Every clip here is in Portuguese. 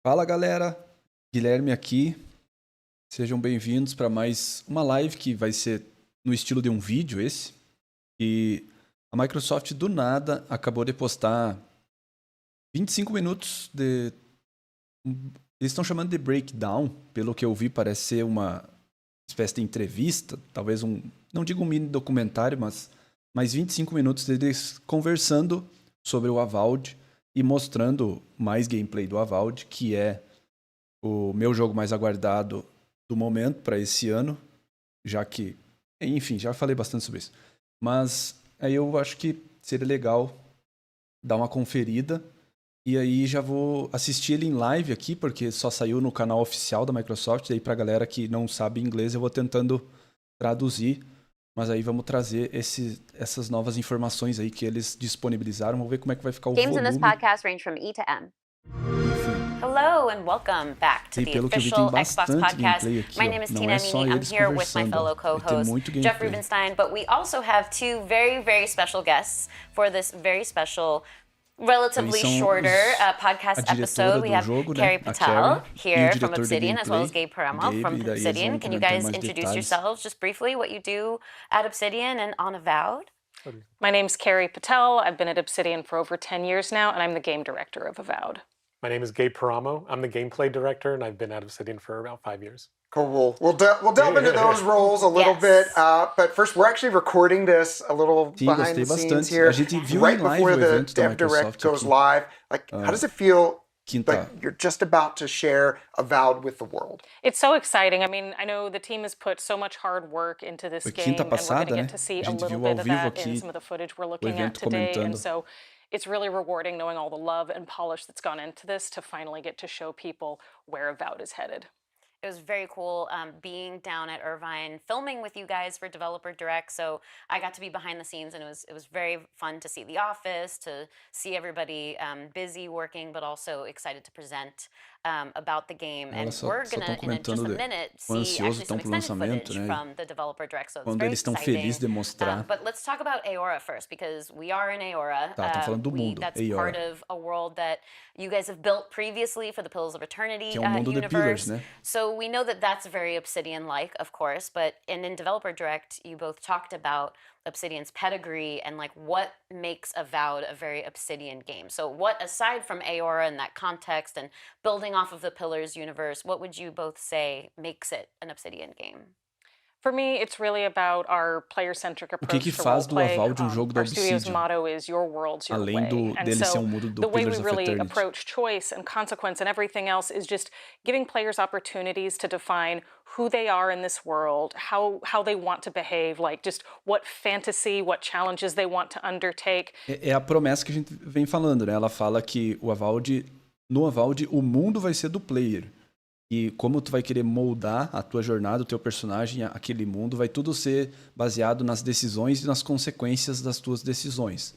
Fala galera, Guilherme aqui. Sejam bem-vindos para mais uma live que vai ser no estilo de um vídeo esse. E a Microsoft do nada acabou de postar 25 minutos de... Eles estão chamando de breakdown, pelo que eu vi parece ser uma espécie de entrevista, talvez não digo um mini documentário, mas mais 25 minutos deles conversando sobre o Avowed e mostrando mais gameplay do Avowed, que é o meu jogo mais aguardado do momento para esse ano, já que, enfim, já falei bastante sobre isso. Mas aí eu acho que seria legal dar uma conferida e aí já vou assistir ele em live aqui, porque só saiu no canal oficial da Microsoft, e aí pra galera que não sabe inglês eu vou tentando traduzir, mas aí vamos trazer essas novas informações aí que eles disponibilizaram, vamos ver como é que vai ficar o Games volume. in this podcast range from E to M. Enfim. Hello and welcome back to E the pelo que eu vi, official tem Xbox bastante podcast. gameplay aqui, My name is não Tina é só Amini. I'm eles here with my conversando, fellow vai ter co-host muito Jeff gameplay. Rubenstein, but we also have two very, very special guests for this very special, relatively shorter podcast episode. We have jogo, Carrie né? Patel here from diretor de Obsidian, as well as gameplay, Gabe Paramo from e daí eles Obsidian. vão Can you comentar guys mais introduce detalhes. yourselves just briefly, what you do at Obsidian and on Avowed? My name's Carrie Patel. I've been at Obsidian for over 10 years now, and I'm the game director of Avowed. My name is Gabe Paramo. I'm the gameplay director, and I've been at Obsidian for about 5 years. Cool. We'll delve into those roles a little bit, but first we're actually recording this a little Sim, behind gostei the scenes bastante. here, A gente viu right em live before o the evento da Dev Direct Microsoft goes aqui. live. Like, how does it feel Quinta. like you're just about to share Avowed with the world? It's so exciting. I mean, I know the team has put so much hard work into this Foi game, quinta and we're passada, going to né? get to see A a gente little viu ao bit of vivo that in aqui some of the footage we're o looking at evento today, comentando. and so it's really rewarding knowing all the love and polish that's gone into this to finally get to show people where Avowed is headed. It was very cool being down at Irvine filming with you guys for Developer Direct. So I got to be behind the scenes, and it was very fun to see the office, to see everybody busy working, but also excited to present about the game. And we're gonna in just a minute see actually some extended footage from the Developer Direct. So it's Quando very eles estão exciting. felizes de mostrar. But let's talk about Aora first, because we are in Aora. Tá, falando do mundo, That's Aora. part of a world that you guys have built previously for the Pillars of Eternity Que é mundo de Pillars, universe. né? So we know that that's very Obsidian-like, of course, but in Developer Direct, you both talked about Obsidian's pedigree and like what makes Avowed a very Obsidian game. So what, aside from Aora and that context and building off of the Pillars universe, what would you both say makes it an Obsidian game? For me, it's really about our player-centric approach que to faz do roleplay. Avowed jogo da Our studio's Obsidian? motto is your world's your Além way. And dele ser so mundo do the way we Pillars of really Eternity. approach choice and consequence and everything else is just giving players opportunities to define who they are in this world, how they want to behave, like just what fantasy, what challenges they want to undertake. É a promessa que a gente vem falando, né? Ela fala que no Avowed, o mundo vai ser do player. E como tu vai querer moldar a tua jornada, o teu personagem, aquele mundo, vai tudo ser baseado nas decisões e nas consequências das tuas decisões.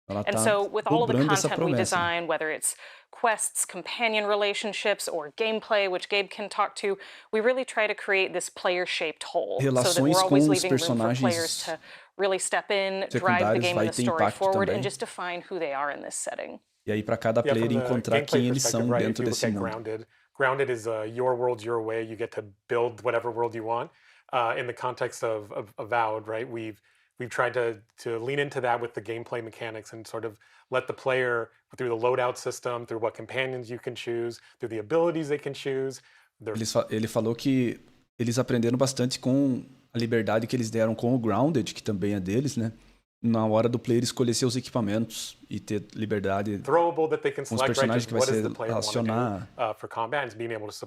Ela And so with all of the cobrando essa content we promessa. design, whether it's quests, companion relationships, or gameplay, which Gabe can talk to, we really try to create this player-shaped whole so that Relações we're always com os leaving room for players personagens to really step in, drive the secundários game vai and the ter story impacto forward, também. and just define who they are in this setting. E aí para cada player from the encontrar gameplay quem eles são perspective, right, dentro if you desse look at mundo. Grounded is your world, your way. You get to build whatever world you want. In the context of Avowed, right, we've tried to lean into that with the gameplay mechanics and sort of let the player, through the loadout system, through what companions you can choose, through the abilities they can choose. Ele falou que eles aprenderam bastante com a liberdade que eles deram com o Grounded, que também é deles, né? Na hora do player escolher seus equipamentos e ter liberdade com os personagens que vai ser relacionar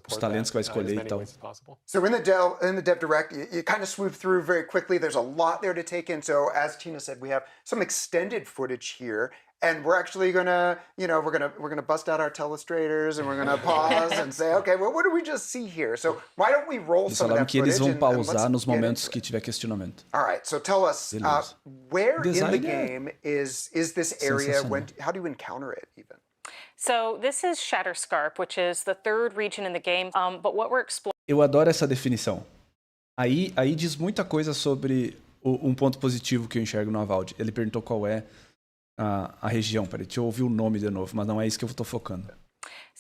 os talentos que vai escolher e tal. So in the Dev Direct, you kind of swoop through very quickly. There's a lot there to take in. So as Tina said, we have some extended footage here. And we're actually gonna, we're gonna bust out our telestrators and we're gonna pause and say, okay, well, what did we just see here? So why don't we roll Eles some of falaram that que eles footage vão and let's pausar nos get momentos into que it. tiver questionamento. All right, so tell us, where in the Design game is this area? How do you encounter it even? So this is Shatterscarp, which is the third region in the game, but what we're exploring... Eu adoro essa definição. Aí diz muita coisa sobre um ponto positivo que eu enxergo no Avowed. Ele perguntou qual é a região. Peraí, deixa eu ouvir o nome de novo, mas não é isso que eu estou focando.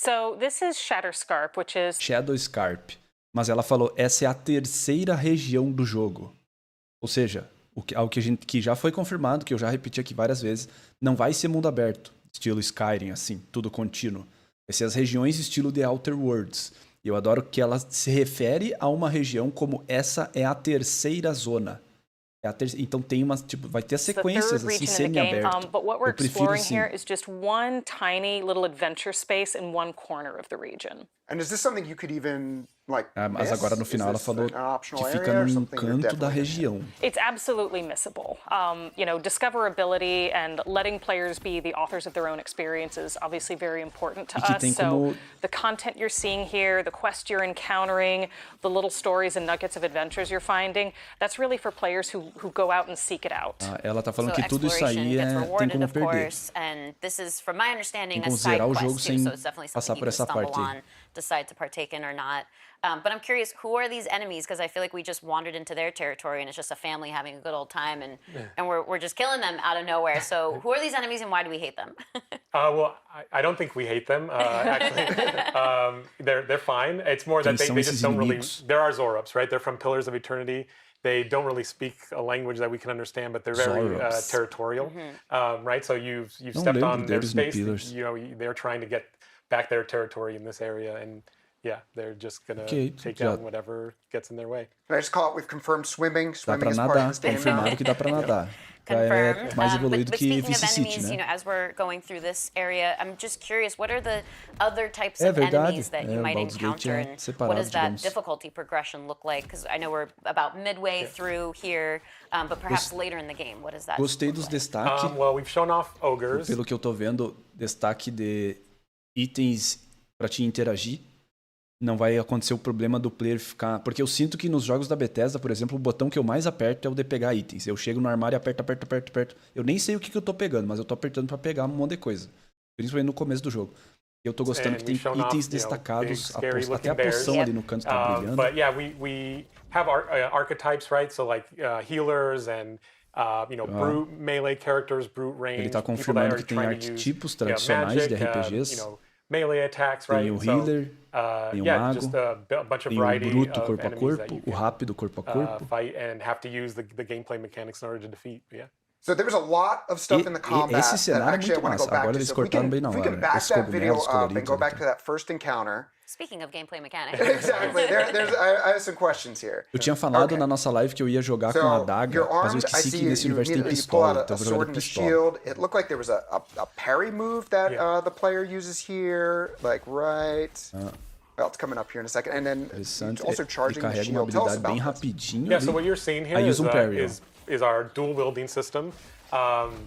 So this is Shatterscarp, which is Shadowscarp. Mas ela falou, essa é a terceira região do jogo. Ou seja, algo que já foi confirmado, que eu já repeti aqui várias vezes, não vai ser mundo aberto, estilo Skyrim, assim, tudo contínuo. Vai ser as regiões estilo The Outer Worlds. E eu adoro que ela se refere a uma região como essa é a terceira zona. Então tem uma, tipo, vai ter sequências assim semi-aberto. But what we're Eu prefiro exploring assim. here is just one tiny little adventure space in one corner of the region. And is this something you could even like Mas agora no final ela falou que fica num canto da região. It's absolutely missable. You know, discoverability and letting players be the authors of their own experience is obviously very important to us. So the content you're seeing here, the quest you're encountering, the little stories and nuggets of adventures you're finding, that's really for players who go out and seek it out. Ela tá falando que tudo isso aí tem como perder. And this is, from my understanding, Tem como a side zerar o quest jogo too, sem so it's definitely passar something por you essa can stumble parte aí. on, decide to partake in or not. But I'm curious, who are these enemies? Because I feel like we just wandered into their territory and it's just a family having a good old time, and we're just killing them out of nowhere. So who are these enemies and why do we hate them? Well, I don't think we hate them. Actually, they're fine. It's more that they just don't really. There are Zorups, right? They're from Pillars of Eternity. They don't really speak a language that we can understand, but they're very territorial, right? So you've stepped on their space. You know, they're trying to get back their territory in this area, and yeah, they're just gonna take down whatever gets in their way. Can I just call it? We've confirmed swimming. Dá pra nadar, confirmado que dá pra nadar. Confirmed. Mais evoluído but que speaking of Vice City, enemies, né? you know, as we're going through this area, I'm just curious, what are the other types of enemies that you might encounter, and what does that difficulty progression look like? Because I know we're about midway through here, but perhaps later in the game, what does that Gostei look dos like? destaques. Well, we've shown off ogres. Pelo que eu tô vendo, destaque de itens pra te interagir. Não vai acontecer o problema do player ficar... Porque eu sinto que nos jogos da Bethesda, por exemplo, o botão que eu mais aperto é o de pegar itens. Eu chego no armário e aperto. Eu nem sei o que eu tô pegando, mas eu tô apertando pra pegar um monte de coisa. Principalmente no começo do jogo. Eu tô gostando que tem itens destacados, até a poção ali no canto tá brilhando. But yeah, we have archetypes, right? So like healers and brute melee characters, brute range. Ele tá confirmando que tem arquetipos tradicionais de RPGs. Melee attacks, right? Tem o healer, tem o mago, tem o bruto corpo a corpo, o rápido corpo a corpo. Fight and have to use the gameplay mechanics in order to defeat. Yeah. So there was a lot of stuff in the combat esse cenário é muito massa. Agora eles cortaram bem na hora. We can back that video up and go back to that first encounter. Speaking of gameplay mechanics. Exactly. I have some questions here. Eu tinha falado na nossa live que eu ia jogar com a adaga, mas eu esqueci que nesse universo tem pistola, então eu vou jogar de pistola. It looked like there was a parry move that the player uses here, like well, it's coming up here in a second, and then also charging the shield. Ele carrega uma habilidade bem rapidinho. Yeah, so what you're seeing here is our dual wielding system.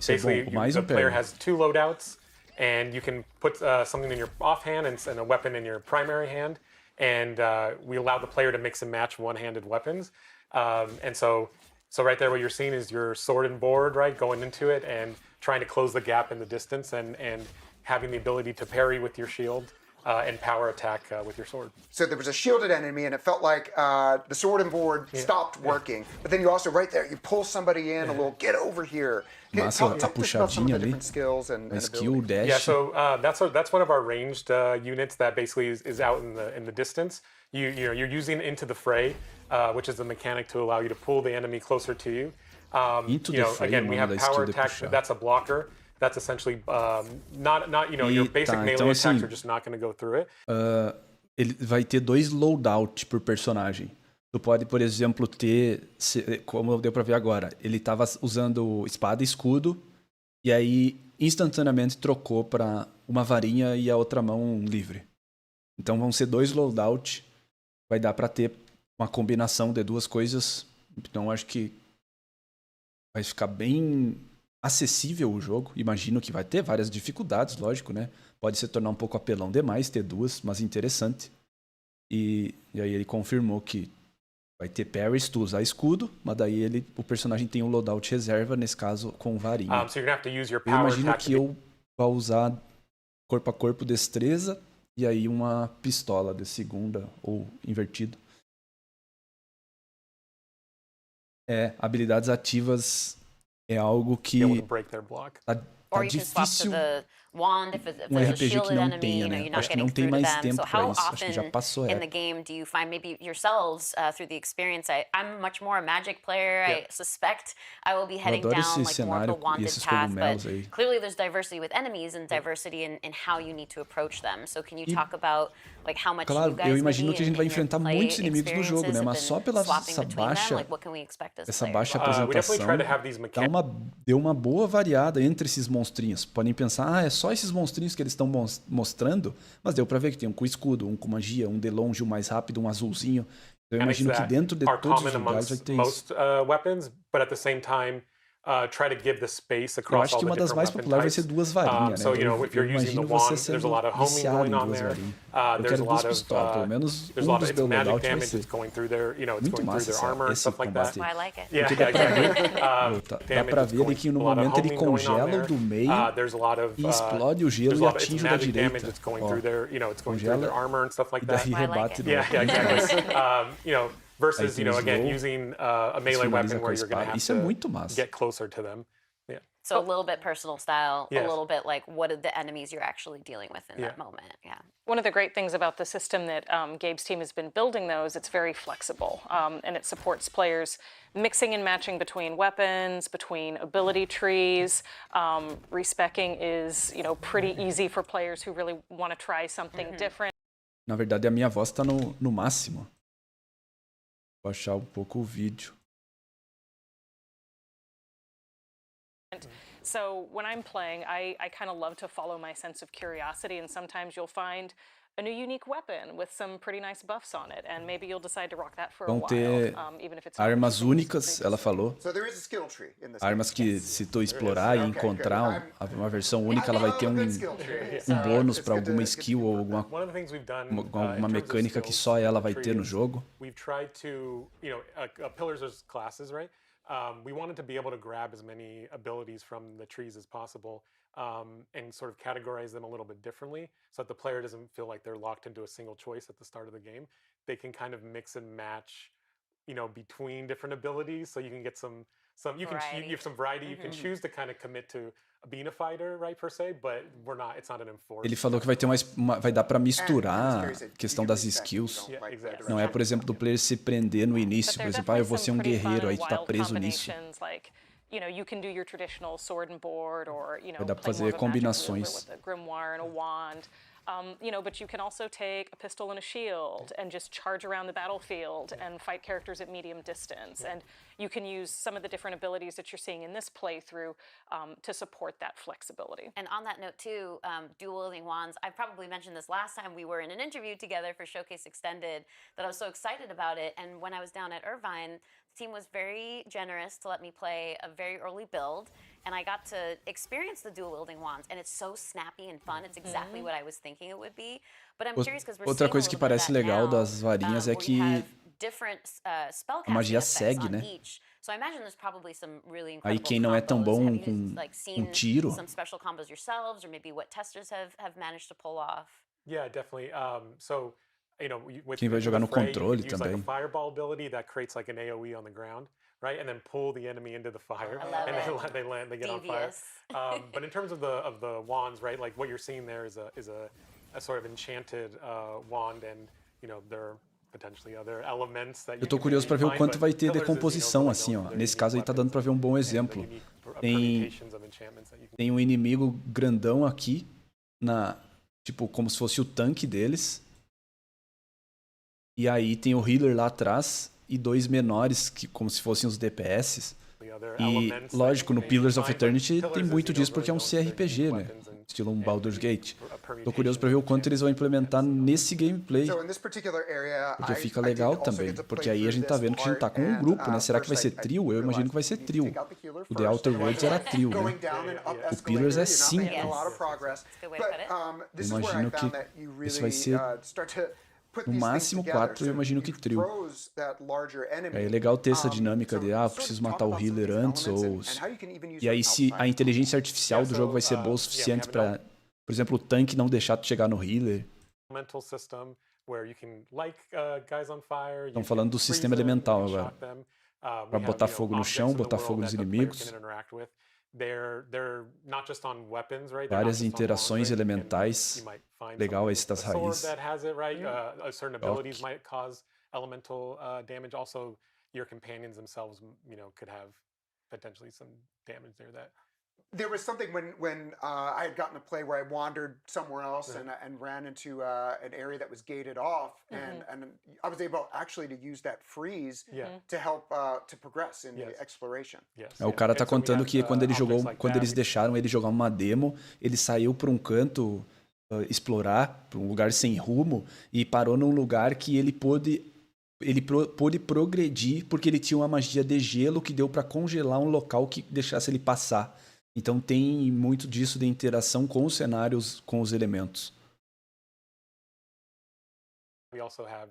Basically, the player has two loadouts, and you can put something in your offhand and a weapon in your primary hand, and we allow the player to mix and match one-handed weapons. And so right there, what you're seeing is your sword and board, right, going into it and trying to close the gap in the distance and having the ability to parry with your shield. And power attack with your sword. So there was a shielded enemy, and it felt like the sword and board stopped working. But then you also, right there, you pull somebody in a little, get over here. Massa, a puxadinha ali, a skill, dash. Yeah, so that's one of our ranged units that basically is out in the distance. You're using into the fray, which is the mechanic to allow you to pull the enemy closer to you. Into the fray, again, we have power attack. That's a blocker. That's essentially not your basic melee attacks are just not going to go through it. Ele vai ter 2 loadout por personagem. Tu pode, por exemplo, ter, como deu pra ver agora, ele tava usando espada e escudo, e aí instantaneamente trocou pra uma varinha e a outra mão livre. Então vão ser 2 loadout, vai dar pra ter uma combinação de 2 coisas. Então acho que vai ficar bem acessível o jogo. Imagino que vai ter várias dificuldades, lógico, né? Pode se tornar um pouco apelão demais ter 2, mas interessante. E aí ele confirmou que vai ter parries, tu usar escudo, mas daí o personagem tem um loadout reserva, nesse caso com varinha. Eu imagino que eu vou usar corpo a corpo destreza e aí uma pistola de segunda ou invertido. Habilidades ativas é algo que tá difícil wand if um there's a RPG que shielded não enemy, tenha, you're né? not Acho que getting não tem through to mais them. So tempo pra how isso. Acho que já often passou in a the época. game do you find maybe yourselves through the experience? I'm much more a Magic player. I suspect I will be Eu heading adoro down esse like more of the cenário e wanded esses path, but cogumelos aí. clearly there's diversity with enemies and diversity in how you need to approach them. So can you E, talk about like how much claro, you eu guys imagino maybe que a gente vai in your enfrentar play muitos inimigos no jogo, experiences né? have Mas been só pela swapping essa between them? baixa, Like what can we expect as essa players? baixa We definitely try to apresentação have these mechanics. deu uma boa variada entre esses monstrinhos. Podem pensar, ah, é só esses monstrinhos que eles estão mostrando, mas deu pra ver que tem um com escudo, um com magia, um de longe, um mais rápido, um azulzinho. Então eu imagino que dentro de are todos common os lugares vai amongst ter isso. most weapons, but at the same time, try to give the space Eu across acho all que the uma das different mais weapon populares vai ser types. duas varinhas, né? So, you know, if Eu you're using the imagino você wand, there's a lot sendo of homing viciado going em on duas there. varinhas. Eu There's quero a duas lot of pistolas, pelo menos there's a lot of dos it's magic loadout vai damage ser. that's going through their, you know, it's Muito going through massa their armor and esse stuff like that. combate. I like it. Yeah, Porque dá pra ver, exactly. dá pra ver ali que no momento ele congela o do meio There's a lot of e explode o gelo e atinge o da magic damage direita. that's going Ó, through their, you know, it's going through their congela armor and stuff like e that. daí I like rebate it. de Yeah, novo. yeah, exactly. You know, versus, tem you know, o again, slow, using a melee finaliza weapon com a where you're going espada. to have Isso é to muito massa. get closer to them. Yeah. So a little bit personal style, a Yes. little bit like what are the enemies you're actually dealing with in that moment. Yeah. One of the great things about the system that Gabe's team has been building, though, is it's very flexible, and it supports players mixing and matching between weapons, between ability trees. Respecking is, you know, pretty easy for players who really want to try something different. Na verdade, a minha voz tá no máximo. Vou baixar um pouco o vídeo. So when I'm playing, I kind of love to follow my sense of curiosity, and sometimes you'll find a new unique weapon with some pretty nice buffs on it, and maybe you'll decide to rock that for a Vão while, ter even if it's not armas something únicas, super ela useful. falou. So there is a skill tree in this. Armas que, se tu explorar e encontrar uma versão única, ela vai ter um bônus pra alguma skill ou alguma One of the things we've done alguma mecânica que só ela vai ter no jogo. We've tried to, you know, pillars as classes, right? We wanted to be able to grab as many abilities from the trees as possible, and sort of categorize them a little bit differently, so that the player doesn't feel like they're locked into a single choice at the start of the game. They can kind of mix and match, you know, between different abilities, so you can get some you have some variety. You can choose to kind of commit to being a fighter, right, per se, but it's not an enforced. Ele falou que vai ter vai dar pra misturar a questão das skills. Yeah, exactly. Não é, por exemplo, do player se prender no início, por exemplo, eu vou ser um guerreiro, aí tu tá preso nisso. You know, you can do your traditional sword and board, or you know, Vai dar pra play more fazer of a magic combinações. wielder with a grimoire and a wand. You know, but you can also take a pistol and a shield and just charge around the battlefield and fight characters at medium distance. And you can use some of the different abilities that you're seeing in this playthrough to support that flexibility. And on that note too, dual-wielding wands, I probably mentioned this last time we were in an interview together for Showcase Extended, that I was so excited about it. And when I was down at Irvine, the team was very generous to let me play a very early build, and I got to experience the dual-wielding wands, and it's so snappy and fun. It's exactly what I was thinking it would be. But I'm curious because we're Outra seeing coisa a que little bit of parece that legal now, das varinhas é where you que have different spellcasting magia effects segue, on né? each. So I imagine there's probably some really Aí incredible quem não é tão combos. bom Have you com like seen tiro, some special combos yourselves, or maybe what testers have managed to pull off? Yeah, definitely. So, you know, with quem vai jogar no Fray, controle you could use também. like a fireball ability that creates like an AoE on the ground, right? And then pull the enemy into the fire, I love and it. they land, they get on fire. Devious. But in terms of the wands, right? Like what you're seeing there is a sort of enchanted wand, and you know there are potentially other elements that you Eu tô can curioso pra ver o find, quanto but vai ter pillars is, decomposição, really assim, known ó. for their Nesse unique caso aí tá dando pra ver um bom weapons and the exemplo. unique Tem, permutations of enchantments that you can tem um inimigo grandão aqui, tipo, como se fosse o tanque deles. E aí tem o healer lá atrás e dois menores, que como se fossem os DPS. E, lógico, no Pillars of Eternity tem muito disso porque é um CRPG, né? Estilo um Baldur's Gate. Tô curioso pra ver o quanto eles vão implementar nesse gameplay. Porque fica legal também. Porque aí a gente tá vendo que a gente tá com um grupo, né? Será que vai ser trio? Eu imagino que vai ser trio. O The Outer Worlds era trio, né? O Pillars é 5. Eu imagino que esse vai ser no máximo 4, eu imagino que trio. É legal ter essa dinâmica de, preciso matar o healer antes, ou... E aí se a inteligência artificial do jogo vai ser boa o suficiente pra, por exemplo, o tanque não deixar de chegar no healer. Estão falando do sistema elemental agora. Pra botar fogo no chão, botar fogo nos inimigos. they're not just on weapons, right? They're not Várias just on interações wands, right? You elementais. might find Legal something esse with a das sword raízes. that has it, right? Certain abilities Choque. might cause elemental damage. Also, your companions themselves, could have potentially some damage there. There was something when I had gotten a play where I wandered somewhere else and ran into an area that was gated off, and I was able actually to use that freeze to help to progress in the exploration. O cara tá contando que quando eles deixaram ele jogar uma demo, ele saiu para um canto explorar, para um lugar sem rumo, e parou num lugar que ele pôde progredir porque ele tinha uma magia de gelo que deu para congelar um local que deixasse ele passar. Então tem muito disso de interação com os cenários, com os elementos. We also have,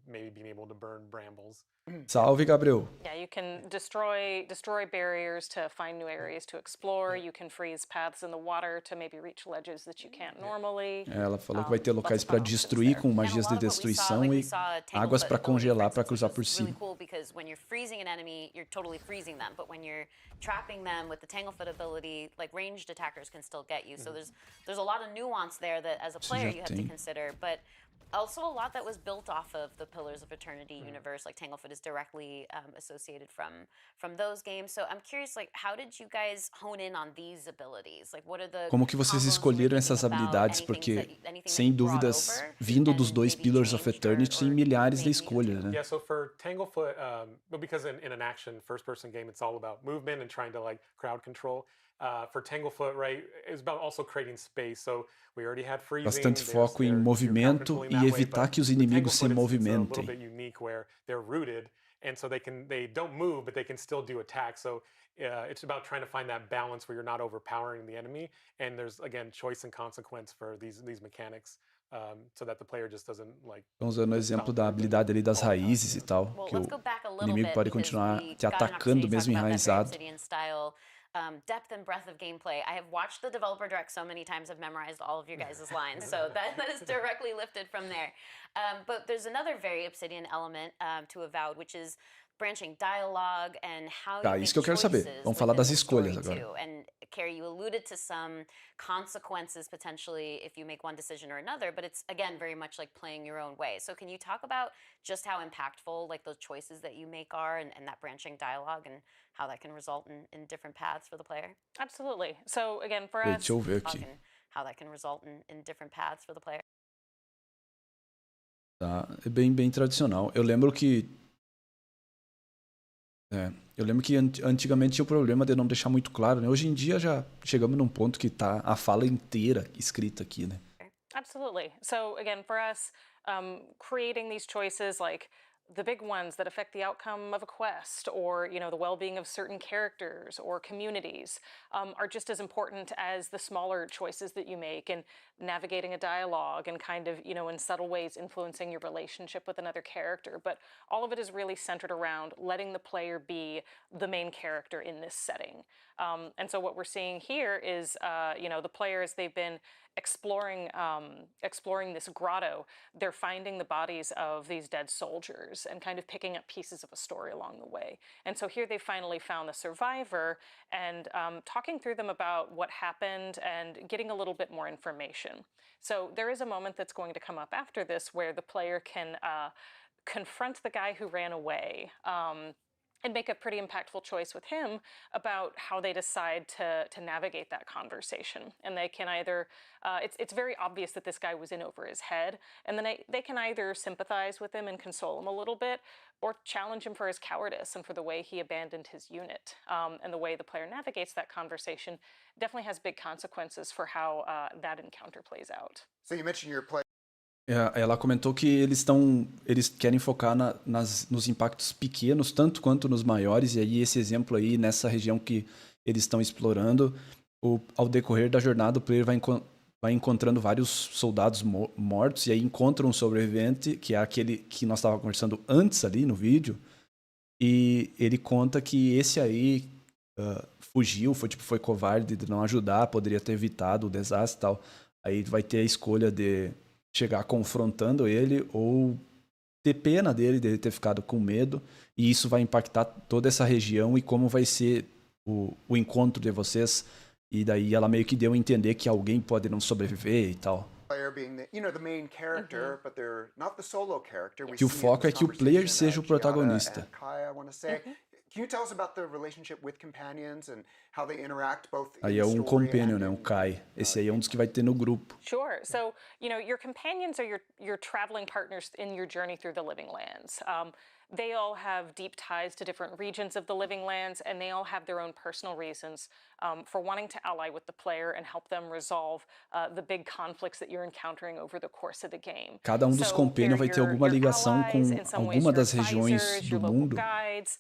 maybe being able to burn brambles. Salve, Gabriel. Yeah, you can destroy barriers to find new areas to explore. You can freeze paths in the water to maybe reach ledges that you can't normally. Ela falou que vai ter locais para destruir com magias de destruição e águas para congelar para cruzar por cima. Really cool because when you're freezing an enemy, you're totally freezing them, but when you're trapping them with the Tanglefoot ability, like ranged attackers can still get you. So there's a lot of nuance there that as a player you have to consider, but also a lot that was built off of the Pillars of Eternity universe. Like Tanglefoot is directly associated from those games. So I'm curious, like, how did you guys hone in on these abilities? Like, what are the Como que vocês escolheram essas habilidades? Porque, sem dúvidas, vindo dos dois Pillars of Eternity, tem milhares de escolhas, né? Yeah, so for Tanglefoot, because in an action first-person game, it's all about movement and trying to like crowd control. For Tanglefoot, right, it's about also creating space. So we already had freezing. Bastante foco em movimento e evitar que os inimigos se movimentem. It's a little bit unique where they're rooted, and so they don't move, but they can still do attacks. So it's about trying to find that balance where you're not overpowering the enemy, and there's again choice and consequence for these mechanics. So that the player just doesn't like. Estão usando o exemplo da habilidade ali das raízes e tal, que o inimigo pode continuar te atacando mesmo enraizado. Depth and breadth of gameplay. I have watched the developer direct so many times, I've memorized all of your guys' lines, so that is directly lifted from there. But there's another very Obsidian element to Avowed, which is branching dialogue and how you make isso que eu quero saber. Vamos falar das escolhas agora. And Carrie, you alluded to some consequences potentially if you make one decision or another, but it's again very much like playing your own way. So can you talk about just how impactful like those choices that you make are and that branching dialogue and how that can result in different paths for the player? Absolutely. So again, for us, Deixa eu ver aqui. How that can result in different paths for the player. Tá, é bem tradicional. Eu lembro que antigamente tinha o problema de não deixar muito claro, né? Hoje em dia já chegamos num ponto que tá a fala inteira escrita aqui, né? Absolutely. So again, for us, creating these choices like the big ones that affect the outcome of a quest or the well-being of certain characters or communities are just as important as the smaller choices that you make in navigating a dialogue and kind of in subtle ways influencing your relationship with another character. But all of it is really centered around letting the player be the main character in this setting. And so what we're seeing here is the players, they've been exploring this grotto. They're finding the bodies of these dead soldiers and kind of picking up pieces of a story along the way. And so here they finally found the survivor and talking through them about what happened and getting a little bit more information. So there is a moment that's going to come up after this where the player can confront the guy who ran away and make a pretty impactful choice with him about how they decide to navigate that conversation. And they can either, it's very obvious that this guy was in over his head, and then they can either sympathize with him and console him a little bit, or challenge him for his cowardice and for the way he abandoned his unit. And the way the player navigates that conversation definitely has big consequences for how that encounter plays out. So you mentioned your play. Ela comentou que eles querem focar nos impactos pequenos, tanto quanto nos maiores, e aí esse exemplo aí, nessa região que eles estão explorando, ao decorrer da jornada o player vai encontrando vários soldados mortos, e aí encontra um sobrevivente, que é aquele que nós estávamos conversando antes ali no vídeo, e ele conta que esse aí fugiu, foi covarde de não ajudar, poderia ter evitado o desastre e tal. Aí vai ter a escolha de chegar confrontando ele ou ter pena dele ter ficado com medo, e isso vai impactar toda essa região e como vai ser o encontro de vocês. E daí ela meio que deu a entender que alguém pode não sobreviver e tal. Player being the main character, but they're not the solo character. We Que o see in foco this é que o player conversation, seja o Giada protagonista. and Kai, I want to say. Can you tell us about the relationship with companions and how they interact both in Aí the é um story companion, and né? Um in Kai. Esse aí é um dos que vai ter no grupo. Sure. So, your companions are your traveling partners in your journey through the Living Lands. They all have deep ties to different regions of the Living Lands, and they all have their own personal reasons for wanting to ally with the player and help them resolve the big conflicts that you're encountering over the course of the game. Cada um dos companions vai ter alguma ligação com alguma das regiões do mundo. Guides,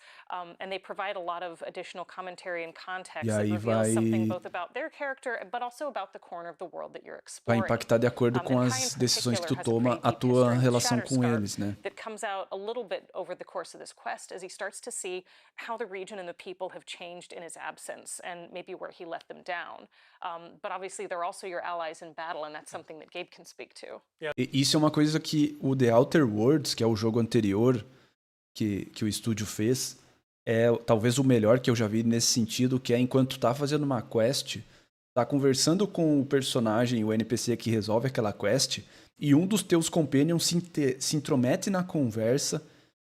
and they provide a lot of additional commentary and context E that aí reveals something both about their character, but also about the corner of the world that you're vai exploring. impactar de acordo com as decisões que tu toma a tua relação com eles, né? That comes out a little bit over the course of this quest as he starts to see how the region and the people have changed in his absence and maybe where he let them down. But obviously they're also your allies in battle, and that's something that Gabe can speak to. E isso é uma coisa que o The Outer Worlds, que é o jogo anterior que o estúdio fez, é talvez o melhor que eu já vi nesse sentido, que é enquanto tu tá fazendo uma quest, tá conversando com o personagem, o NPC que resolve aquela quest, e um dos teus companions se intromete na conversa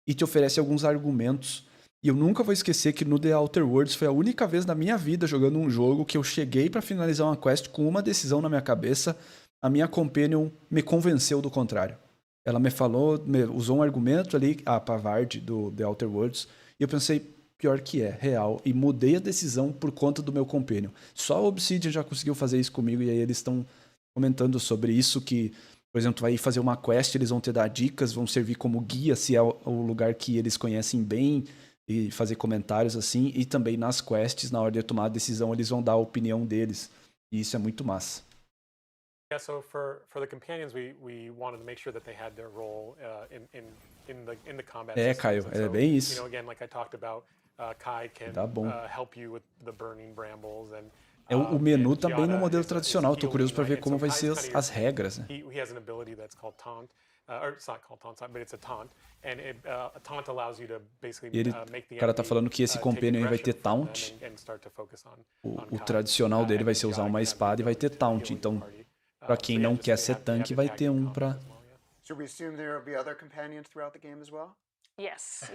e te oferece alguns argumentos. E eu nunca vou esquecer que no The Outer Worlds foi a única vez na minha vida jogando um jogo que eu cheguei pra finalizar uma quest com uma decisão na minha cabeça, a minha companion me convenceu do contrário. Ela me falou, usou um argumento ali, a Avowed do The Outer Worlds, e eu pensei, pior que é, real, e mudei a decisão por conta do meu companion. Só a Obsidian já conseguiu fazer isso comigo, e aí eles estão comentando sobre isso, que, por exemplo, tu vai fazer uma quest, eles vão te dar dicas, vão servir como guia, se é o lugar que eles conhecem bem, e fazer comentários assim, e também nas quests, na hora de tomar a decisão, eles vão dar a opinião deles, e isso é muito massa. Yeah, so for the companions, we wanted to make sure that they had their role in the combat. É, Caio, é bem isso. You know, again, like I talked about, Kai can help you with the burning brambles and. O menu tá bem no modelo tradicional. Tô curioso para ver como vai ser as regras, né? He has an ability that's called taunt, or it's not called taunt, but it's a taunt, and a taunt allows you to basically make the o cara tá falando que esse companion aí vai ter taunt. O tradicional dele vai ser usar uma espada e vai ter taunt. Então, para quem não quer ser tanque, vai ter um para. Should we assume there will be other companions throughout the game as well? Yes,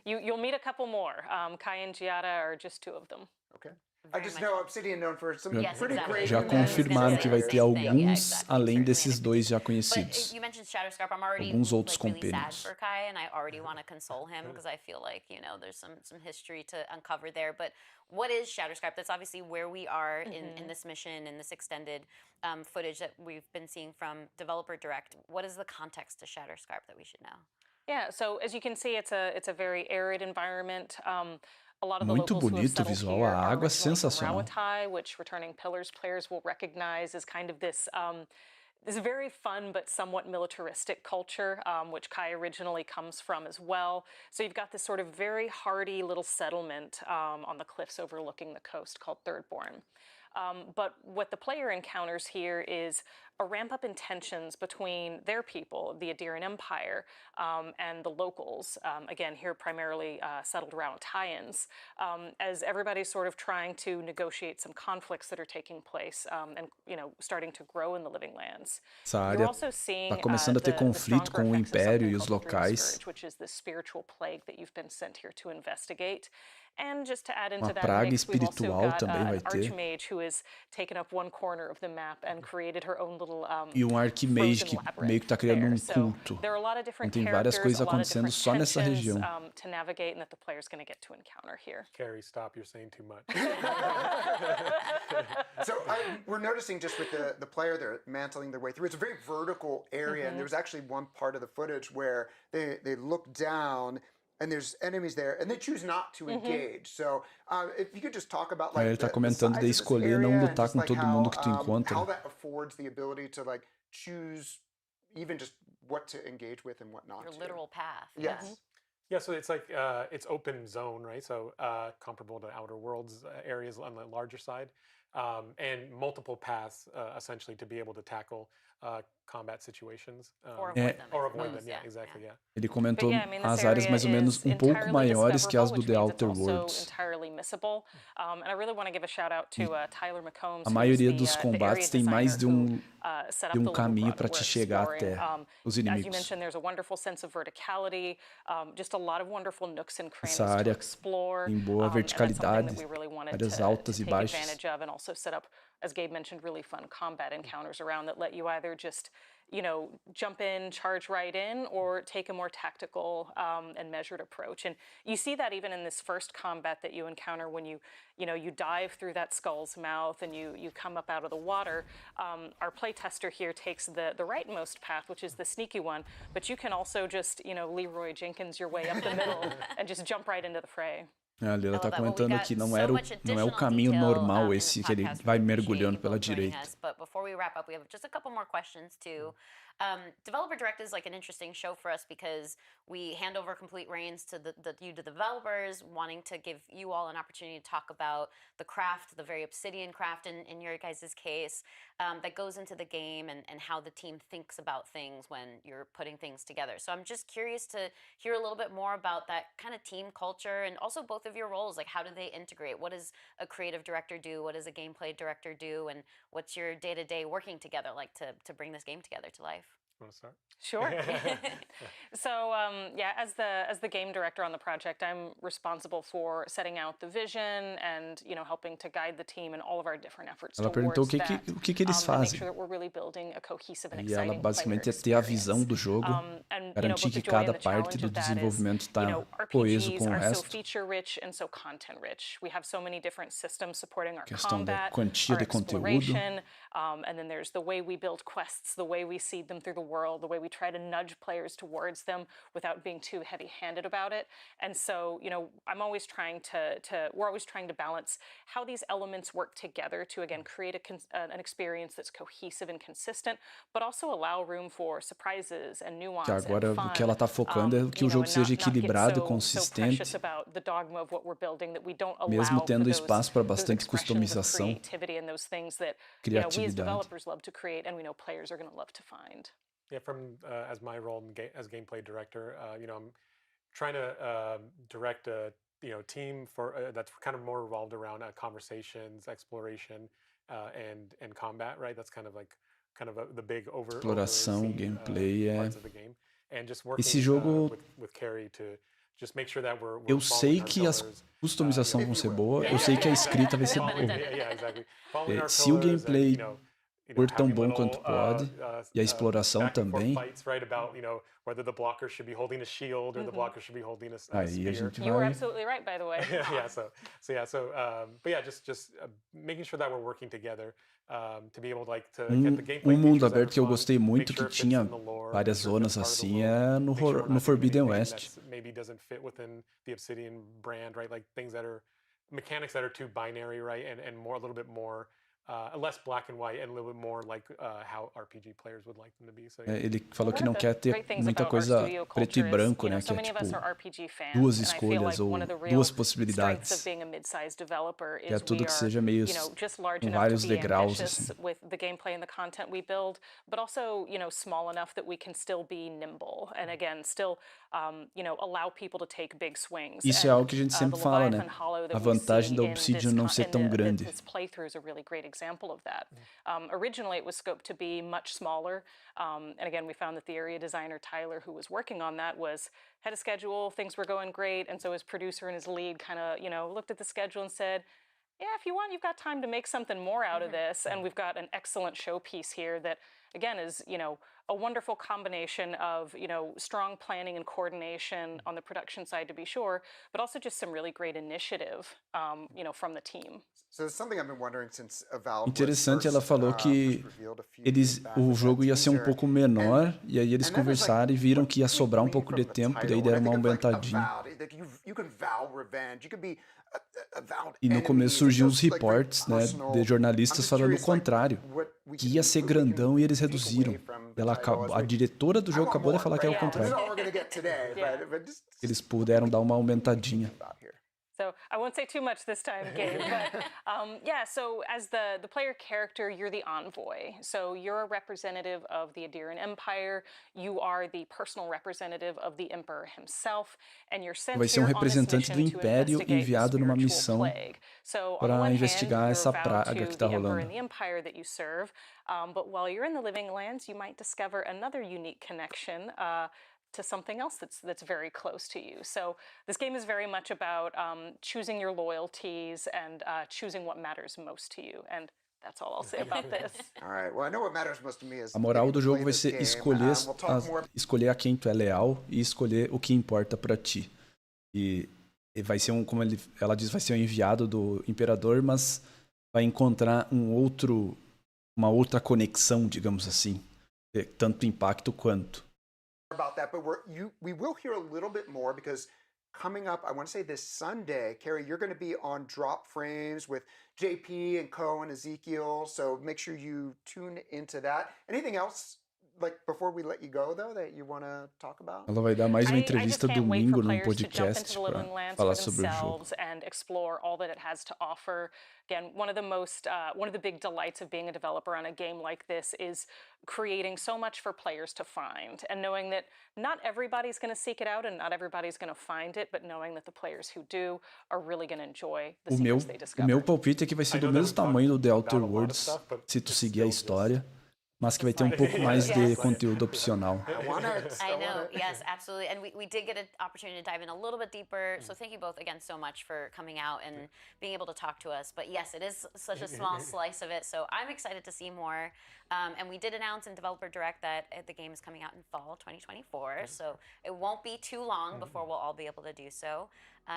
you'll meet a couple more. Kai and Giada are just two of them. Okay. I just know Obsidian known for some pretty great. Já confirmaram que vai ter alguns além desses dois já conhecidos. You mentioned Shatterscarp. I'm already Alguns outros really sad companions. for Kai, and I already want to console him because I feel like there's some history to uncover there. But what is Shatterscarp? That's obviously where we are in this mission, in this extended footage that we've been seeing from Developer Direct. What is the context to Shatterscarp that we should know? Yeah, so as you can see, it's a very arid environment. A lot of the Muito locals who have bonito o settled visual, here a are água é originally from sensacional. Rawatai, which returning Pillars players will recognize as kind of this very fun but somewhat militaristic culture, which Kai originally comes from as well. So you've got this sort of very hardy little settlement on the cliffs overlooking the coast called Thirdborn. But what the player encounters here is a ramp up in tensions between their people, the Adirian Empire, and the locals, again, here primarily settled around Taians, as everybody's sort of trying to negotiate some conflicts that are taking place and, starting to grow in the Living Lands. Essa área tá começando a ter conflito com o Império e os locais. Which is the spiritual plague that you've been sent here to investigate. And just to add Uma into that praga mix, we've also espiritual got também vai an ter. archmage who has taken up one corner of the map and created her own little E archimage que meio que tá criando culto. There are a lot of different Então tem várias characters, coisas a lot of acontecendo different só nessa tensions, região. to navigate and that the player's going to get to encounter here. Carrie, stop! You're saying too much. So we're noticing just with the player, they're mantling their way through. It's a very vertical area, and there was actually one part of the footage where they look down and there's enemies there, and they choose not to engage. So if you could just talk about like Ele tá comentando de escolher não lutar com todo mundo que tu encontra. how that affords the ability to like choose even just what to engage with and what not. Your to. literal path. Yes. Yeah, so it's like it's open zone, right? So comparable to Outer Worlds areas on the larger side. and multiple paths, essentially, to be able to tackle combat situations. Or avoid them, I Or avoid suppose, them, yeah, exactly, yeah. Ele But comentou yeah, I mean, this as áreas area mais ou menos is um pouco entirely maiores que discoverable, as do which The means it's Outer also Worlds. entirely missable. And I really want to give a shout out to Tyler McCombs, A who is maioria the dos area combates tem mais designer de who set de up the little caminho run para that te we're chegar exploring. até os As you inimigos. mentioned, there's a wonderful sense of verticality, just a lot of wonderful nooks and crannies Essa to área explore, tem boa and that's something verticalidade, that we really wanted áreas to altas e take baixas. advantage of, and also set up, as Gabe mentioned, really fun combat encounters around that let you either just, you know, jump in, charge right in, or take a more tactical and measured approach. And you see that even in this first combat that you encounter when you dive through that skull's mouth and you come up out of the water. Our playtester here takes the rightmost path, which is the sneaky one, but you can also just, Leroy Jenkins your way up the middle and just jump right into the fray. A Leila tá Well, we comentando got aqui, não so é o much additional caminho detail, normal in this esse, que ele podcast. vai Really appreciate mergulhando you pela both joining direita. us. But before we wrap up, we have just a couple more questions too. Developer Direct is like an interesting show for us because we hand over complete reins to the developers, wanting to give you all an opportunity to talk about the craft, the very obsidian craft in your guys' case, that goes into the game and how the team thinks about things when you're putting things together. So I'm just curious to hear a little bit more about that kind of team culture and also both of your roles. Like, how do they integrate? What does a creative director do? What does a gameplay director do? And what's your day-to-day working together like to bring this game together to life? Want to start? Sure. So yeah, as the game director on the project, I'm responsible for setting out the vision and helping to guide the team in all of our different efforts Ela perguntou towards that. o que eles And make fazem. sure that we're really building a cohesive and E ela exciting basicamente é player ter a visão do jogo, and, garantir both que the joy and cada the parte challenge do of that is, desenvolvimento está coeso RPGs com o are so resto. feature rich and so content rich. We have so many different systems supporting our Questão da combat, quantia our de conteúdo. exploration, and then there's the way we build quests, the way we seed them through the world, the way we try to nudge players towards them without being too heavy-handed about it. And so, I'm always trying we're always trying to balance how these elements work together to, again, create an experience that's cohesive and consistent, but also allow room for surprises and nuance Que agora and fun. o que ela está focando é que o jogo seja equilibrado e consistente, mesmo tendo espaço para bastante customização, criatividade. Yeah, from as my role as gameplay director, I'm trying to direct a team for that's kind of more revolved around conversations, exploration, and combat. Right, that's kind of the big Exploração, gameplay parts of the game, and just working Esse jogo with Carrie to just make sure that we're eu sei que a customização vão ser boa, eu sei que a escrita vai ser boa. Se o gameplay for tão bom quanto pode, e a exploração também, whether the blocker should be holding a shield or the blocker should be holding a aí spear. a gente You were vai... absolutely right, by the way. But yeah, just making sure that we're working together to be able to get the gameplay mundo features that aberto are que eu fun, gostei make muito, sure que it fits tinha in the lore, várias make sure it's zonas part of the assim, world, é make sure we're not no doing Forbidden anything West. that's maybe doesn't fit within the Obsidian brand, right? Like things that are mechanics that are too binary, right? And more, a little bit more less black and white and a little bit more like how RPG players would like them to be. So, yeah. Ele falou que não quer ter muita coisa preto e branco, né? Que é tipo duas escolhas ou duas possibilidades. Que é tudo que seja meio com vários degraus, assim. With the gameplay and the content we build, but also, small enough that we can still be nimble and again, still, allow people to take big swings. Isso é algo que a gente sempre fala, né? A vantagem da Obsidian não ser tão grande. This playthrough is a really great example of that. Originally, it was scoped to be much smaller, and again, we found that the area designer Tyler, who was working on that, had a schedule. Things were going great, and so his producer and his lead kind of, looked at the schedule and said, "Yeah, if you want, you've got time to make something more out of this." And we've got an excellent showpiece here that, again, is a wonderful combination of strong planning and coordination on the production side, to be sure, but also just some really great initiative, from the team. So something I've been wondering since Avowed Interessante, ela falou que o jogo ia ser um pouco menor, e aí eles conversaram e viram que ia sobrar um pouco de tempo, daí deram uma aumentadinha. E no começo surgiu os reports, né, de jornalistas falando o contrário, que ia ser grandão e eles reduziram. A diretora do jogo acabou de falar que é o contrário. Eles puderam dar uma aumentadinha. So I won't say too much this time, Gabe. But yeah, so as the player character, you're the envoy. So you're a representative of the Adirian Empire. You are the personal representative of the Emperor himself, and you're sent Vai ser here on this representante do mission to Império investigate the enviado numa spiritual missão plague. So on the para one hand, investigar you're essa vowed praga to que está the Emperor rolando. and the Empire that you serve. But while you're in the Living Lands, you might discover another unique connection to something else that's very close to you. So this game is very much about choosing your loyalties and choosing what matters most to you. And that's all I'll say about this. All right. Well, I know what matters most to me is A moral getting do to jogo play vai this ser game. escolher, We'll talk more. escolher a quem tu é leal e escolher o que importa para ti. E vai ser como ela diz, vai ser um enviado do imperador, mas vai encontrar uma outra conexão, digamos assim, tanto impacto quanto. About that, but we will hear a little bit more because coming up, I want to say this Sunday, Carrie, you're going to be on Drop Frames with JP and Co and Ezekiel, so make sure you tune into that. Anything else, like before we let you go, though, that you want to talk about? Ela vai dar mais uma I entrevista just can't wait domingo for num players to jump podcast into the Living para Lands falar for sobre o jogo. themselves and explore all that it has to offer. Again, one of the big delights of being a developer on a game like this is creating so much for players to find, and knowing that not everybody's going to seek it out and not everybody's going to find it, but knowing that the players who do are really going to enjoy the secrets they O discover. meu palpite é que vai ser do mesmo tamanho do The Outer Worlds, se tu seguir a história, mas que vai ter um pouco mais de conteúdo opcional. I want it. I know, yes, absolutely. And we did get an opportunity to dive in a little bit deeper. So thank you both again so much for coming out and being able to talk to us. But yes, it is such a small slice of it. So I'm excited to see more. And we did announce in Developer Direct that the game is coming out in fall 2024. So it won't be too long before we'll all be able to do so.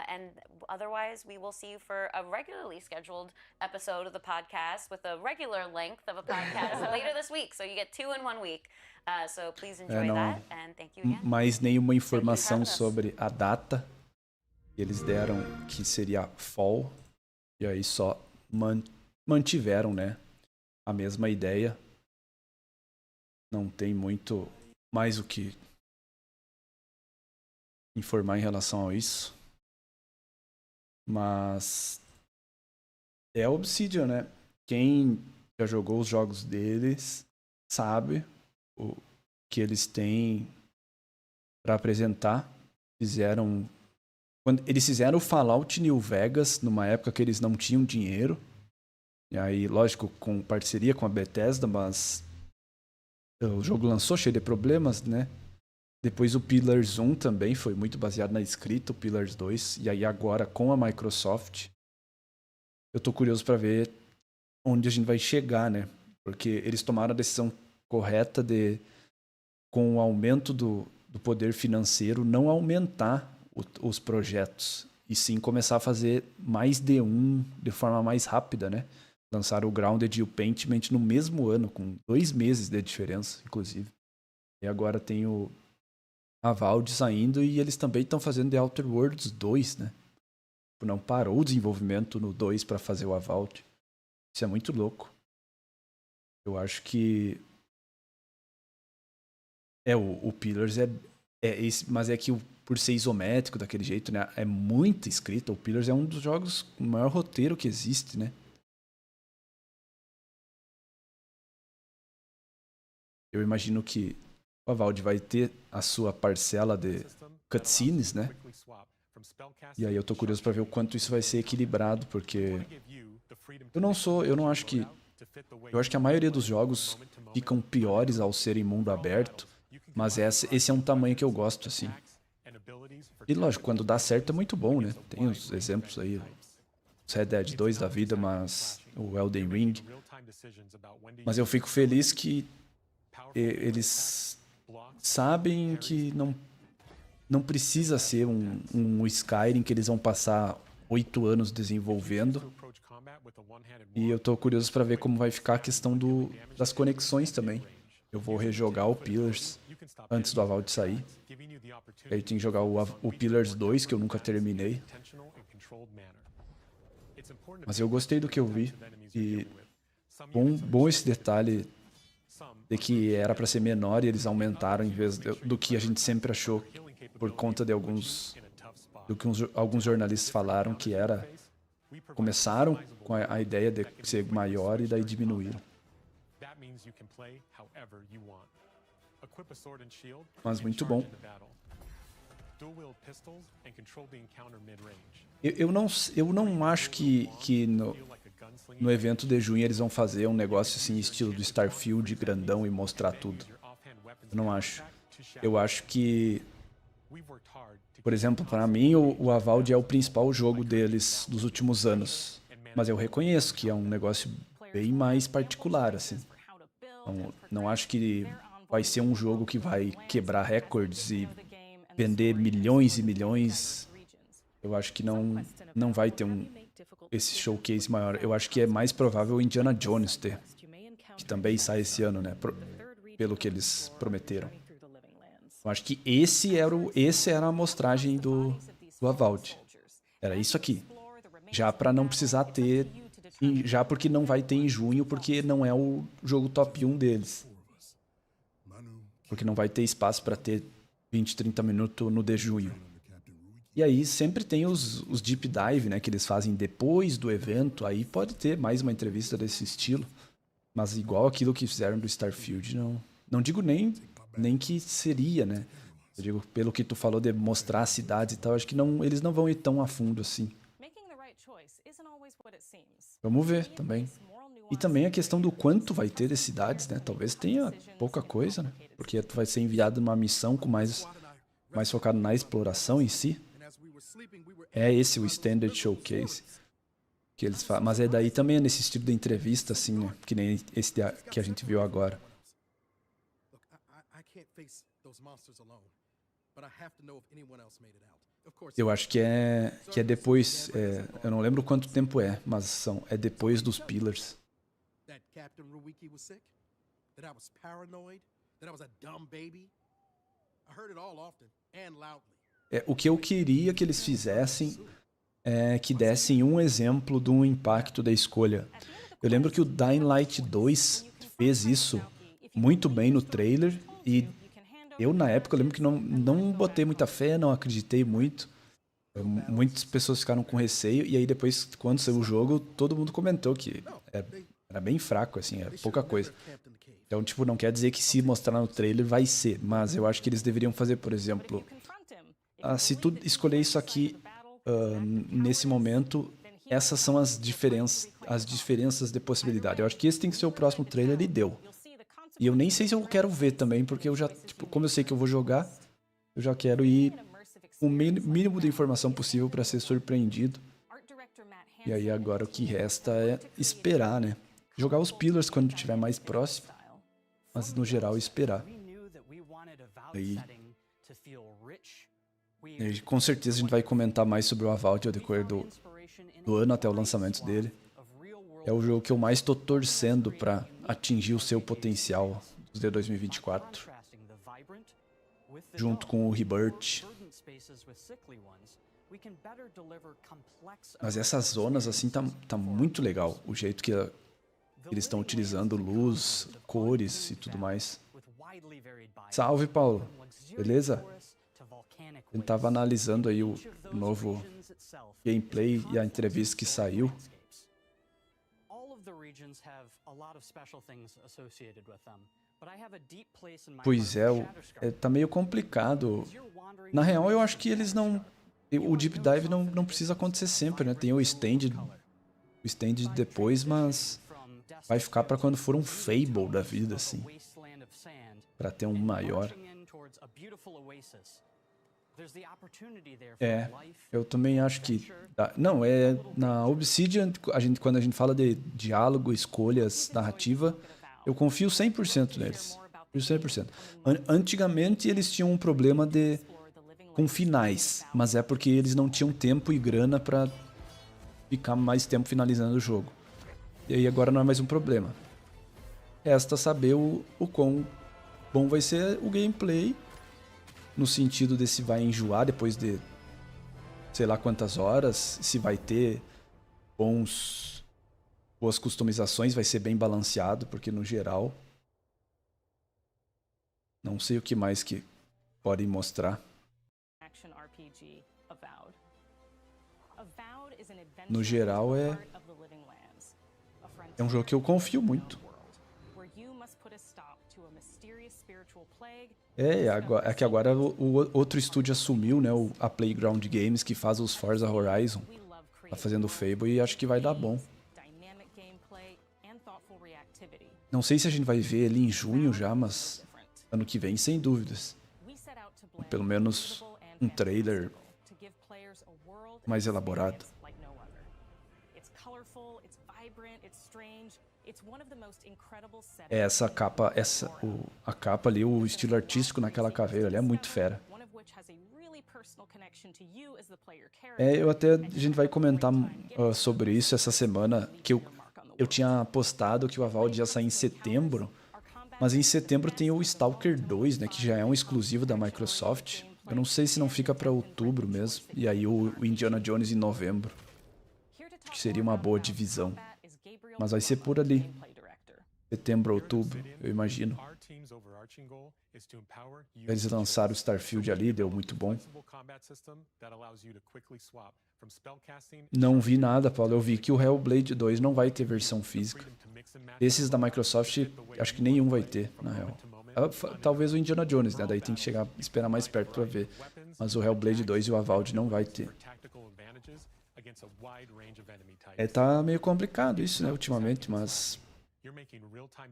And otherwise, we will see you for a regularly scheduled episode of the podcast with a regular length of a podcast later this week. So you get 2 in 1 week. So please enjoy that, and thank you again. Mais nenhuma informação sobre a data. Eles deram que seria fall, e aí só mantiveram, né, a mesma ideia. Não tem muito mais o que informar em relação a isso. Mas é a Obsidian, né? Quem já jogou os jogos deles sabe o que eles têm para apresentar. Eles fizeram o Fallout New Vegas numa época que eles não tinham dinheiro. E aí, lógico, com parceria com a Bethesda, mas o jogo lançou cheio de problemas, né? Depois o Pillars 1 também foi muito baseado na escrita, o Pillars 2. E aí agora com a Microsoft, eu tô curioso para ver onde a gente vai chegar, né? Porque eles tomaram a decisão correta de, com o aumento do poder financeiro, não aumentar os projetos. E sim começar a fazer mais de de forma mais rápida, né? Lançaram o Grounded e o Pentiment no mesmo ano, com 2 meses de diferença, inclusive. E agora tem o Avowed saindo e eles também estão fazendo The Outer Worlds 2, né? Não parou o desenvolvimento no 2 para fazer o Avowed. Isso é muito louco. Eu acho que o Pillars é esse, mas é que por ser isométrico daquele jeito, né? É muito escrita. O Pillars é um dos jogos com o maior roteiro que existe, né? Eu imagino que o Avowed vai ter a sua parcela de cutscenes, né? E aí eu tô curioso para ver o quanto isso vai ser equilibrado, porque eu acho que a maioria dos jogos ficam piores ao serem mundo aberto, mas esse é um tamanho que eu gosto, assim. E lógico, quando dá certo é muito bom, né? Tem os exemplos aí, os Red Dead 2 da vida, mas o Elden Ring. Mas eu fico feliz que eles sabem que não precisa ser um Skyrim que eles vão passar 8 anos desenvolvendo. E eu tô curioso para ver como vai ficar a questão das conexões também. Eu vou rejogar o Pillars antes do Avowed sair. Aí tem que jogar o Pillars 2, que eu nunca terminei. Mas eu gostei do que eu vi. E bom esse detalhe de que era para ser menor e eles aumentaram em vez do que a gente sempre achou por conta de alguns do que alguns jornalistas falaram, que era... Começaram com a ideia de ser maior e daí diminuíram. Mas muito bom. Eu não acho que no evento de junho eles vão fazer um negócio assim, estilo do Starfield, grandão, e mostrar tudo. Eu não acho. Eu acho que, por exemplo, para mim, o Avowed é o principal jogo deles dos últimos anos. Mas eu reconheço que é um negócio bem mais particular, assim. Não acho que vai ser um jogo que vai quebrar recordes e vender milhões e milhões. Eu acho que não vai ter esse showcase maior. Eu acho que é mais provável o Indiana Jones ter, que também sai esse ano, né? Pelo que eles prometeram. Eu acho que esse era a amostragem do Avowed. Era isso aqui. Já para não precisar ter... Já porque não vai ter em junho, porque não é o jogo top 1 deles. Porque não vai ter espaço para ter 20, 30 minutos no de junho. E aí sempre tem os deep dive, né, que eles fazem depois do evento. Aí pode ter mais uma entrevista desse estilo. Mas igual aquilo que fizeram do Starfield, não digo nem que seria, né? Eu digo, pelo que tu falou de mostrar a cidade e tal, acho que eles não vão ir tão a fundo assim. Vamos ver também. E também a questão do quanto vai ter de cidades, né? Talvez tenha pouca coisa, né? Porque tu vai ser enviado numa missão com mais focado na exploração em si. É esse o Standard Showcase que eles fazem. Mas é daí também nesse estilo de entrevista, assim, né? Que nem esse que a gente viu agora. Eu acho que é depois, eu não lembro quanto tempo é, mas é depois dos Pillars. O que eu queria que eles fizessem é que dessem um exemplo de um impacto da escolha. Eu lembro que o Dying Light 2 fez isso muito bem no trailer e eu, na época, eu lembro que não botei muita fé, não acreditei muito. Muitas pessoas ficaram com receio, e aí depois, quando saiu o jogo, todo mundo comentou que era bem fraco, assim, era pouca coisa. Então, tipo, não quer dizer que se mostrar no trailer vai ser, mas eu acho que eles deveriam fazer, por exemplo, se tu escolher isso aqui nesse momento, essas são as diferenças de possibilidade. Eu acho que esse tem que ser o próximo trailer e deu. E eu nem sei se eu quero ver também, porque eu já, tipo, como eu sei que eu vou jogar, eu já quero ir com o mínimo de informação possível para ser surpreendido. E aí agora o que resta é esperar, né? Jogar os Pillars quando estiver mais próximo, mas no geral esperar. E com certeza a gente vai comentar mais sobre o Avowed ao decorrer do ano até o lançamento dele. É o jogo que eu mais estou torcendo para atingir o seu potencial de 2024. Junto com o Rebirth. Mas essas zonas assim tá muito legal. O jeito que eles estão utilizando luz, cores e tudo mais. Salve, Paulo. Beleza? Eu tava analisando aí o novo gameplay e a entrevista que saiu. Pois tá meio complicado. Na real, eu acho que eles não... O Deep Dive não precisa acontecer sempre, né? Tem o stand de depois, mas vai ficar pra quando for um Fable da vida, assim. Pra ter um maior. Eu também acho que... Não, na Obsidian, quando a gente fala de diálogo, escolhas, narrativa, eu confio 100% neles. 100%. Antigamente eles tinham um problema com finais, mas é porque eles não tinham tempo e grana pra ficar mais tempo finalizando o jogo. E aí agora não é mais um problema. Resta saber o quão bom vai ser o gameplay, no sentido de se vai enjoar depois de sei lá quantas horas, se vai ter boas customizações, vai ser bem balanceado, porque no geral não sei o que mais que podem mostrar. RPG, Avowed. Avowed is an adventure No geral, into the heart of the living lands. é um jogo que eu confio muito. Where you must put a stop to a mysterious spiritual plague. É que agora o outro estúdio assumiu, né, a Playground Games, que faz os Forza Horizon. Tá fazendo o Fable e acho que vai dar bom. Não sei se a gente vai ver ele em junho já, mas ano que vem, sem dúvidas. Pelo menos um trailer mais elaborado. Essa capa, a capa ali, o estilo artístico naquela caveira ali é muito fera. Eu até, a gente vai comentar sobre isso essa semana, que eu tinha postado que o Avowed ia sair em setembro, mas em setembro tem o Stalker 2, né, que já é um exclusivo da Microsoft. Eu não sei se não fica para outubro mesmo, e aí o Indiana Jones em novembro, que seria uma boa divisão. Mas vai ser por ali. Setembro, outubro, eu imagino. Eles lançaram o Starfield ali, deu muito bom. Não vi nada, Paulo. Eu vi que o Hellblade 2 não vai ter versão física. Esses da Microsoft, acho que nenhum vai ter, na real. Talvez o Indiana Jones, né? Daí tem que esperar mais perto pra ver. Mas o Hellblade 2 e o Avowed não vai ter. Tá meio complicado isso, né, ultimamente, mas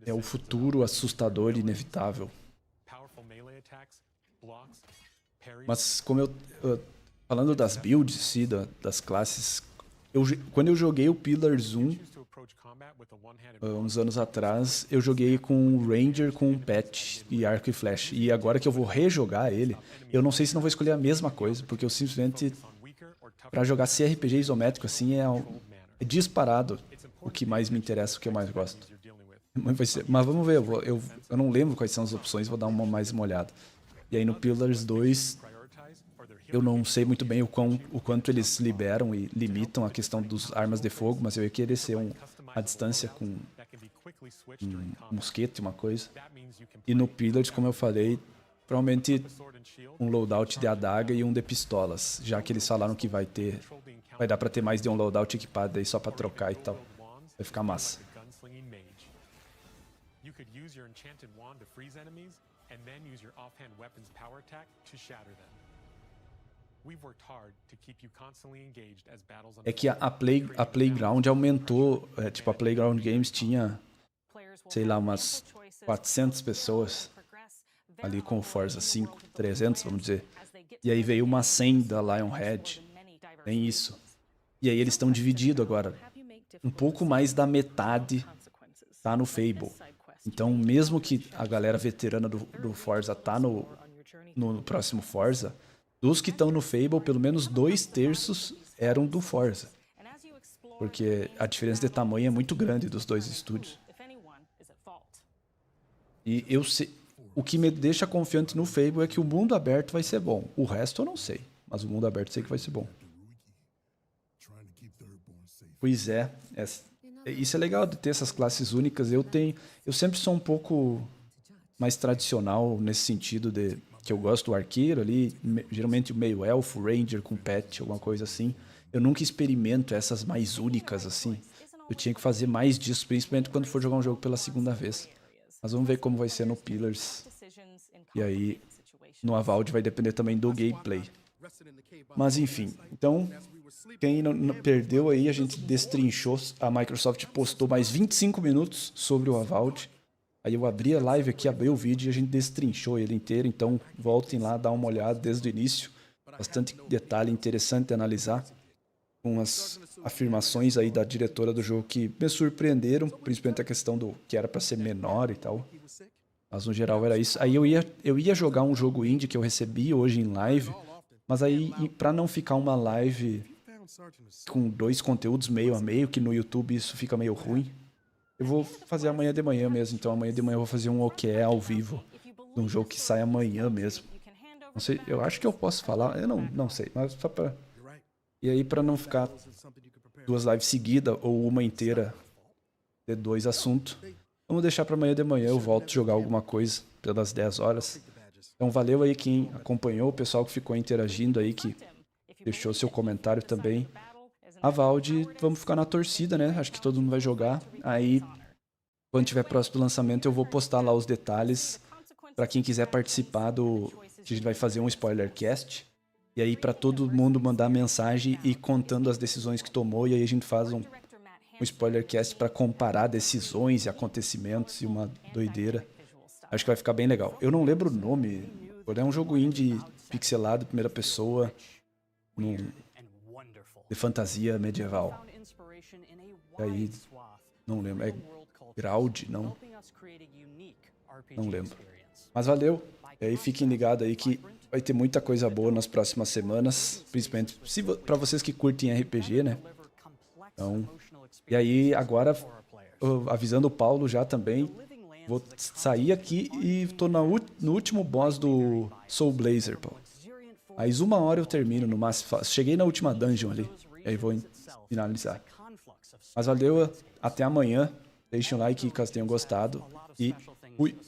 é o futuro assustador e inevitável. Mas como falando das builds, sim, das classes, quando eu joguei o Pillars 1, uns anos atrás, eu joguei com o Ranger, com Pet e arco e flecha. E agora que eu vou rejogar ele, eu não sei se não vou escolher a mesma coisa, porque eu simplesmente, pra jogar CRPG isométrico assim, é disparado o que mais me interessa, o que eu mais gosto. Mas vamos ver, eu não lembro quais são as opções, vou dar mais uma olhada. E aí no Pillars 2, eu não sei muito bem o quanto eles liberam e limitam a questão dos armas de fogo, mas eu ia querer ser a distância com um mosquete, uma coisa. E no Pillars, como eu falei, provavelmente um loadout de adaga e um de pistolas, já que eles falaram que vai dar pra ter mais de um loadout equipado aí só pra trocar e tal. Vai ficar massa. You could use your enchanted wand to freeze enemies, and then use your offhand weapon's power attack to shatter them. We've worked hard to keep you constantly engaged as battles unfold. É que a Playground aumentou, tipo, a Playground Games tinha, sei lá, umas 400 pessoas ali com o Forza 5, 300, vamos dizer. E aí veio uma 100 da Lionhead, nem isso. E aí eles estão divididos agora. Um pouco mais da metade tá no Fable. Então, mesmo que a galera veterana do Forza tá no próximo Forza, dos que estão no Fable, pelo menos 2/3 eram do Forza. Porque a diferença de tamanho é muito grande dos dois estúdios. E eu sei, o que me deixa confiante no Fable é que o mundo aberto vai ser bom. O resto eu não sei, mas o mundo aberto eu sei que vai ser bom. Pois é. Isso é legal de ter essas classes únicas. Eu sempre sou um pouco mais tradicional nesse sentido de que eu gosto do arqueiro ali, geralmente o meio elfo, ranger com pet, alguma coisa assim. Eu nunca experimento essas mais únicas assim. Eu tinha que fazer mais disso, principalmente quando for jogar um jogo pela segunda vez. Mas vamos ver como vai ser no Pillars. E aí no Avowed vai depender também do gameplay. Mas enfim, então quem não perdeu aí, a gente destrinchou, a Microsoft postou mais 25 minutos sobre o Avowed. Aí eu abri a live aqui, abri o vídeo e a gente destrinchou ele inteiro, então voltem lá, dá uma olhada desde o início. Bastante detalhe interessante de analisar, com as afirmações aí da diretora do jogo que me surpreenderam, principalmente a questão do que era para ser menor e tal. Mas no geral era isso. Aí eu ia jogar um jogo indie que eu recebi hoje em live, mas aí para não ficar uma live com 2 conteúdos meio a meio, que no YouTube isso fica meio ruim, eu vou fazer amanhã de manhã mesmo. Então amanhã de manhã eu vou fazer um OQE ao vivo, de um jogo que sai amanhã mesmo. Não sei, eu acho que eu posso falar, eu não sei, mas só pra... E aí pra não ficar 2 lives seguidas ou uma inteira de 2 assuntos, vamos deixar pra amanhã de manhã, eu volto a jogar alguma coisa pelas 10 horas. Então valeu aí quem acompanhou, o pessoal que ficou interagindo aí, que deixou seu comentário também. Avowed, vamos ficar na torcida, né? Acho que todo mundo vai jogar. Aí, quando tiver próximo do lançamento, eu vou postar lá os detalhes para quem quiser participar do... A gente vai fazer um spoiler cast. E aí, para todo mundo mandar mensagem e contando as decisões que tomou. E aí a gente faz um spoiler cast para comparar decisões e acontecimentos e uma doideira. Acho que vai ficar bem legal. Eu não lembro o nome. É um jogo indie pixelado, primeira pessoa, de fantasia medieval. E aí, não lembro. É Avowed? Não. Não lembro. Mas valeu. E aí fiquem ligados aí que vai ter muita coisa boa nas próximas semanas. Principalmente para vocês que curtem RPG, né? Então, e aí agora, avisando o Paulo já também, vou sair aqui e tô no último boss do Soul Blazer, Paulo. Mais 1 hora eu termino no máximo. Cheguei na última dungeon ali. E aí vou finalizar. Mas valeu, até amanhã. Deixem um like caso tenham gostado. E fui.